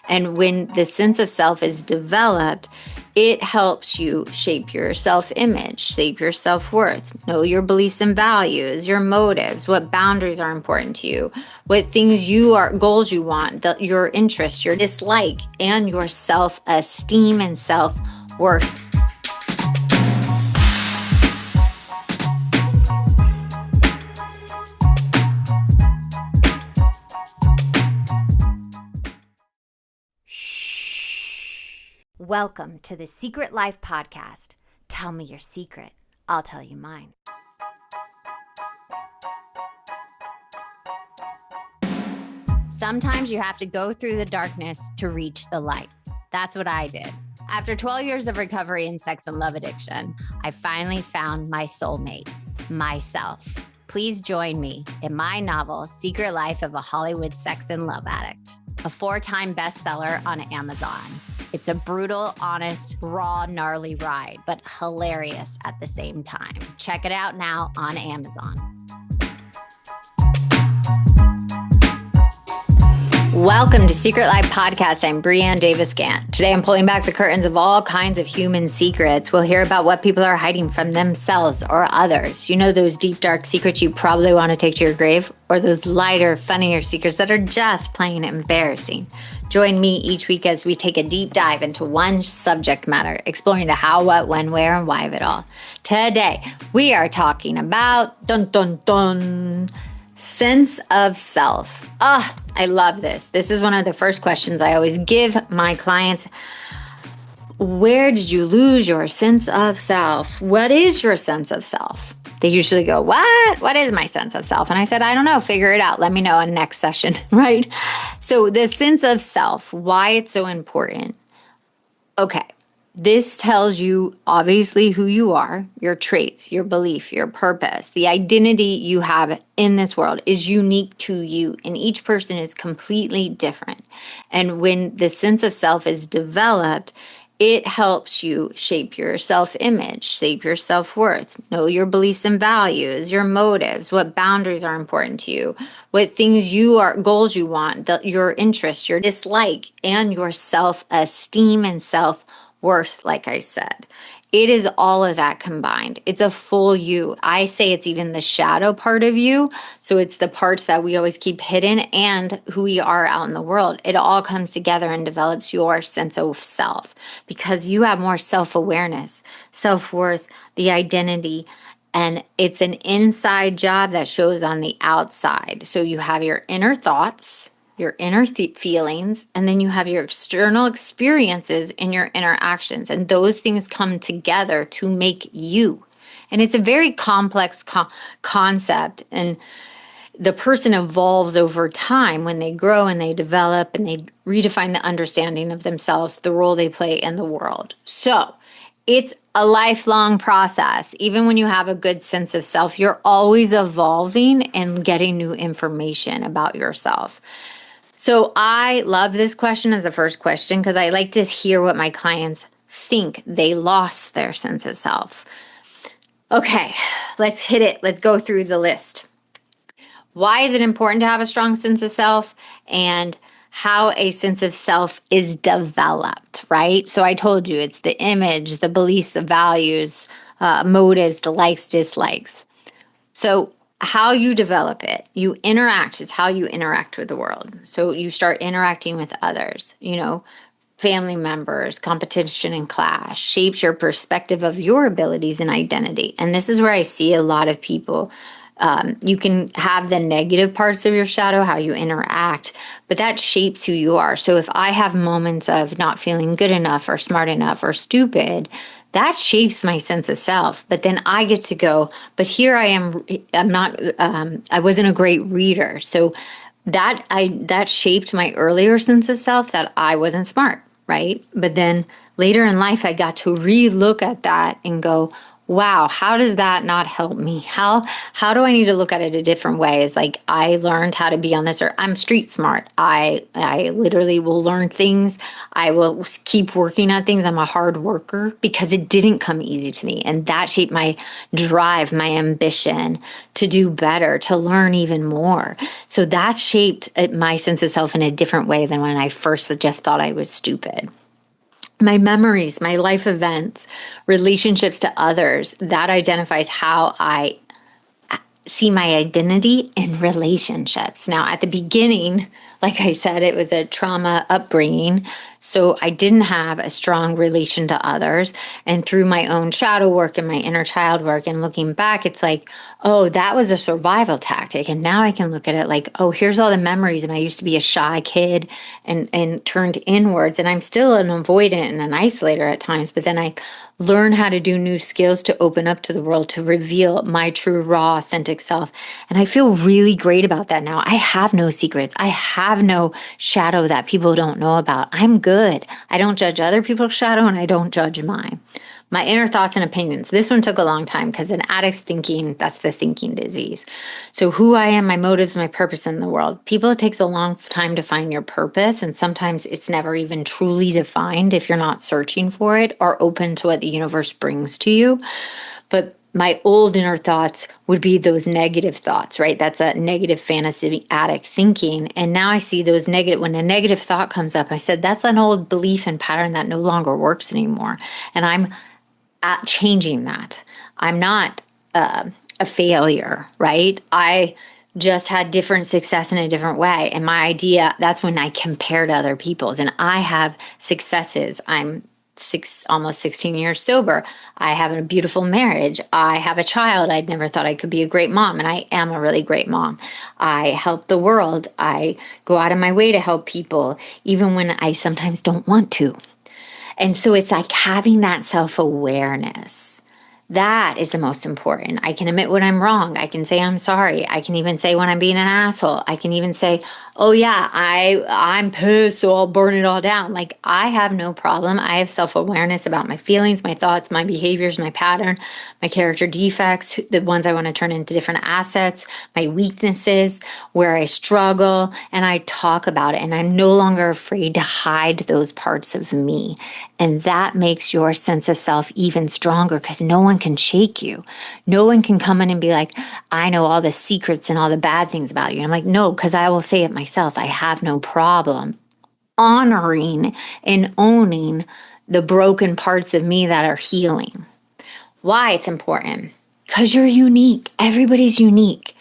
And when the sense of self is developed, it helps you shape your self-image, shape your self-worth, know your beliefs and values, your motives, what boundaries are important to you, what things goals you want, your interests, your dislike, and your self-esteem and self-worth. Welcome to the Secret Life Podcast. Tell me your secret. I'll tell you mine. Sometimes you have to go through the darkness to reach the light. That's what I did. After 12 years of recovery in sex and love addiction, I finally found my soulmate, myself. Please join me in my novel, Secret Life of a Hollywood Sex and Love Addict, a 4-time bestseller on Amazon. It's a brutal, honest, raw, gnarly ride, but hilarious at the same time. Check it out now on Amazon. Welcome to Secret Life Podcast. I'm Brianne Davis-Gantt. Today I'm pulling back the curtains of all kinds of human secrets. We'll hear about what people are hiding from themselves or others. You know those deep, dark secrets you probably want to take to your grave? Or those lighter, funnier secrets that are just plain embarrassing? Join me each week as we take a deep dive into one subject matter, exploring the how, what, when, where, and why of it all. Today, we are talking about, sense of self. I love this. This is one of the first questions I always give my clients. Where did you lose your sense of self? What is your sense of self? They usually go, what? What is my sense of self? And I said, I don't know. Figure it out. Let me know in next session, right? So the sense of self, why it's so important. Okay. This tells you obviously who you are, your traits, your belief, your purpose. The identity you have in this world is unique to you, and each person is completely different. And when the sense of self is developed, it helps you shape your self-image, shape your self-worth, know your beliefs and values, your motives, what boundaries are important to you, what things goals you want, your interests, your dislike, and your self-esteem and self-worth, like I said. It is all of that combined. It's a full you. I say it's even the shadow part of you. So it's the parts that we always keep hidden and who we are out in the world. It all comes together and develops your sense of self because you have more self-awareness, self-worth, the identity, and it's an inside job that shows on the outside. So you have your inner thoughts, your inner feelings, and then you have your external experiences and your interactions. And those things come together to make you. And it's a very complex concept. And the person evolves over time when they grow and they develop and they redefine the understanding of themselves, the role they play in the world. So it's a lifelong process. Even when you have a good sense of self, you're always evolving and getting new information about yourself. So I love this question as the first question because I like to hear what my clients think they lost their sense of self. Okay, let's hit it. Let's go through the list. Why is it important to have a strong sense of self and how a sense of self is developed, right? So I told you it's the image, the beliefs, the values, motives, the likes, dislikes. So how you develop it, you interact is how you interact with the world. So you start interacting with others, family members, competition in class, shapes your perspective of your abilities and identity. And this is where I see a lot of people. You can have the negative parts of your shadow, how you interact, but that shapes who you are. So if I have moments of not feeling good enough or smart enough or stupid, that shapes my sense of self. But then I get to go, but here I am, I wasn't a great reader. So that shaped my earlier sense of self that I wasn't smart, right? But then later in life, I got to re-look at that and go, Wow, how does that not help me? How do I need to look at it a different way? It's like I learned how to be on this earth. I'm street smart. I literally will learn things. I will keep working on things. I'm a hard worker because it didn't come easy to me. And that shaped my drive, my ambition to do better, to learn even more. So that shaped my sense of self in a different way than when I first just thought I was stupid. My memories, my life events, relationships to others, that identifies how I see my identity in relationships. Now, at the beginning, like I said, it was a trauma upbringing. So I didn't have a strong relation to others. And through my own shadow work and my inner child work and looking back, it's like, oh, that was a survival tactic. And now I can look at it like, oh, here's all the memories. And I used to be a shy kid and turned inwards. And I'm still an avoidant and an isolator at times. But then I learn how to do new skills to open up to the world, to reveal my true, raw, authentic self. And I feel really great about that now. I have no secrets. I have no shadow that people don't know about. I'm good. I don't judge other people's shadow and I don't judge mine. My inner thoughts and opinions. This one took a long time because an addict's thinking, that's the thinking disease. So who I am, my motives, my purpose in the world. People, it takes a long time to find your purpose. And sometimes it's never even truly defined if you're not searching for it or open to what the universe brings to you. But my old inner thoughts would be those negative thoughts, right? That's a negative fantasy addict thinking. And now I see those negative, when a negative thought comes up, I said, that's an old belief and pattern that no longer works anymore. And I'm at changing that. I'm not a failure, right? I just had different success in a different way. And my idea, that's when I compare to other people's. And I have successes. I'm almost 16 years sober. I have a beautiful marriage. I have a child. I'd never thought I could be a great mom. And I am a really great mom. I help the world. I go out of my way to help people, even when I sometimes don't want to. And so it's like having that self-awareness. That is the most important. I can admit when I'm wrong. I can say I'm sorry. I can even say when I'm being an asshole. I can even say, oh yeah, I'm pissed, so I'll burn it all down. Like I have no problem. I have self-awareness about my feelings, my thoughts, my behaviors, my pattern, my character defects, the ones I want to turn into different assets, my weaknesses, where I struggle, and I talk about it. And I'm no longer afraid to hide those parts of me. And that makes your sense of self even stronger because no one can shake you. No one can come in and be like, I know all the secrets and all the bad things about you. And I'm like, no, because I will say it myself. I have no problem honoring and owning the broken parts of me that are healing. Why it's important? Because you're unique. Everybody's unique.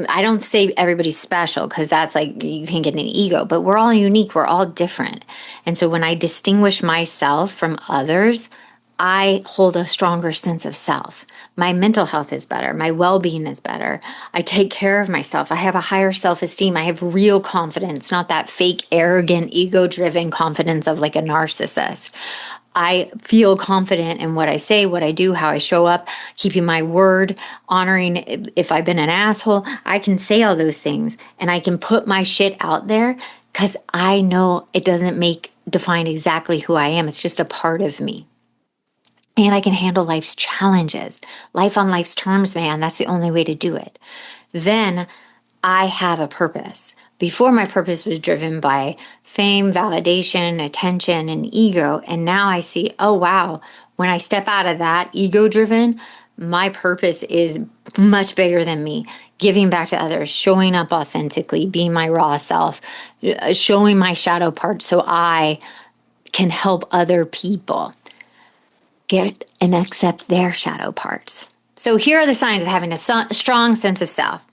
I don't say everybody's special because that's like you can get an ego, but we're all unique. We're all different. And so when I distinguish myself from others, I hold a stronger sense of self. My mental health is better. My well-being is better. I take care of myself. I have a higher self-esteem. I have real confidence, not that fake, arrogant, ego-driven confidence of like a narcissist. I feel confident in what I say, what I do, how I show up, keeping my word, honoring if I've been an asshole. I can say all those things and I can put my shit out there because I know it doesn't define exactly who I am. It's just a part of me. And I can handle life's challenges. Life on life's terms, man. That's the only way to do it. Then I have a purpose. Before, my purpose was driven by fame, validation, attention, and ego. And now I see, oh, wow, when I step out of that ego-driven, my purpose is much bigger than me. Giving back to others, showing up authentically, being my raw self, showing my shadow parts so I can help other people get and accept their shadow parts. So here are the signs of having a strong sense of self.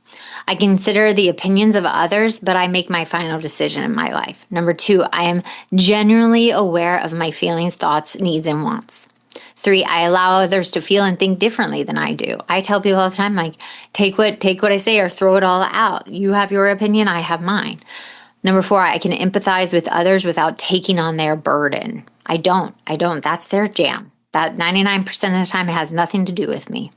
I consider the opinions of others, but I make my final decision in my life. Number 2, I am genuinely aware of my feelings, thoughts, needs, and wants. 3, I allow others to feel and think differently than I do. I tell people all the time, like, take what I say or throw it all out. You have your opinion, I have mine. Number 4, I can empathize with others without taking on their burden. I don't. That's their jam. That 99% of the time, it has nothing to do with me.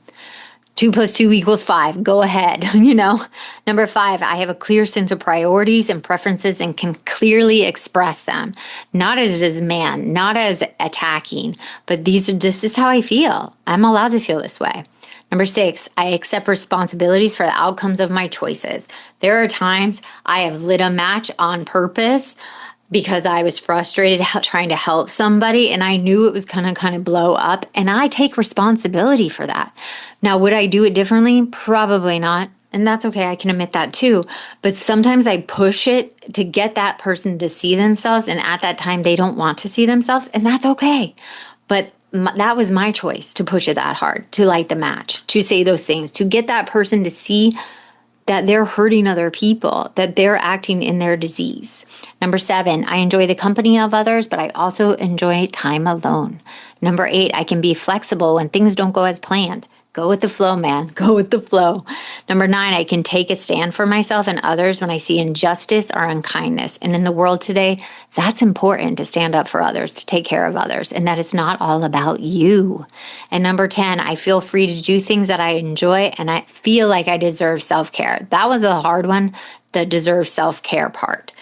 2 + 2 = 5. Go ahead. Number 5, I have a clear sense of priorities and preferences and can clearly express them. Not as man, not as attacking, but this is how I feel. I'm allowed to feel this way. Number 6, I accept responsibilities for the outcomes of my choices. There are times I have lit a match on purpose because I was frustrated trying to help somebody and I knew it was going to kind of blow up, and I take responsibility for that. Now, would I do it differently? Probably not. And that's okay. I can admit that too. But sometimes I push it to get that person to see themselves. And at that time, they don't want to see themselves. And that's okay. But that was my choice to push it that hard, to light the match, to say those things, to get that person to see that they're hurting other people, that they're acting in their disease. Number 7, I enjoy the company of others, but I also enjoy time alone. Number 8, I can be flexible when things don't go as planned. Go with the flow, man. Go with the flow. Number 9, I can take a stand for myself and others when I see injustice or unkindness. And in the world today, that's important, to stand up for others, to take care of others, and that it's not all about you. And number 10, I feel free to do things that I enjoy and I feel like I deserve self-care. That was a hard one, the deserve self-care part.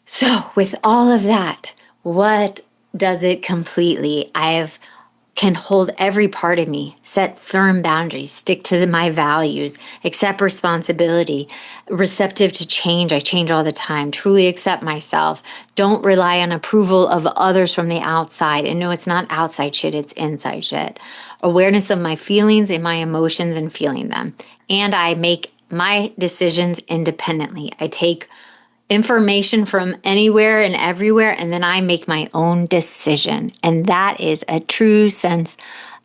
So with all of that, what does it completely? Can hold every part of me, set firm boundaries, stick to my values, accept responsibility, receptive to change. I change all the time, truly accept myself. Don't rely on approval of others from the outside. And no, it's not outside shit, it's inside shit. Awareness of my feelings and my emotions and feeling them. And I make my decisions independently. I take information from anywhere and everywhere, and then I make my own decision. And that is a true sense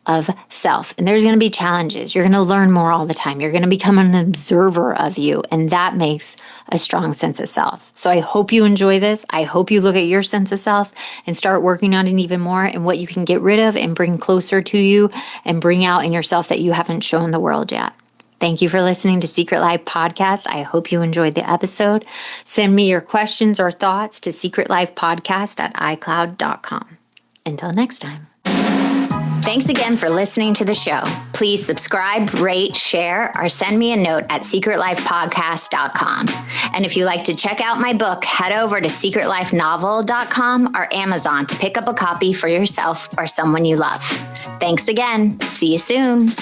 of self. And there's going to be challenges. You're going to learn more all the time. You're going to become an observer of you, and that makes a strong sense of self. So I hope you enjoy this. I hope you look at your sense of self and start working on it even more, and what you can get rid of and bring closer to you and bring out in yourself that you haven't shown the world yet. Thank you for listening to Secret Life Podcast. I hope you enjoyed the episode. Send me your questions or thoughts to secretlifepodcast@icloud.com. Until next time. Thanks again for listening to the show. Please subscribe, rate, share, or send me a note at secretlifepodcast.com. And if you'd like to check out my book, head over to secretlifenovel.com or Amazon to pick up a copy for yourself or someone you love. Thanks again. See you soon.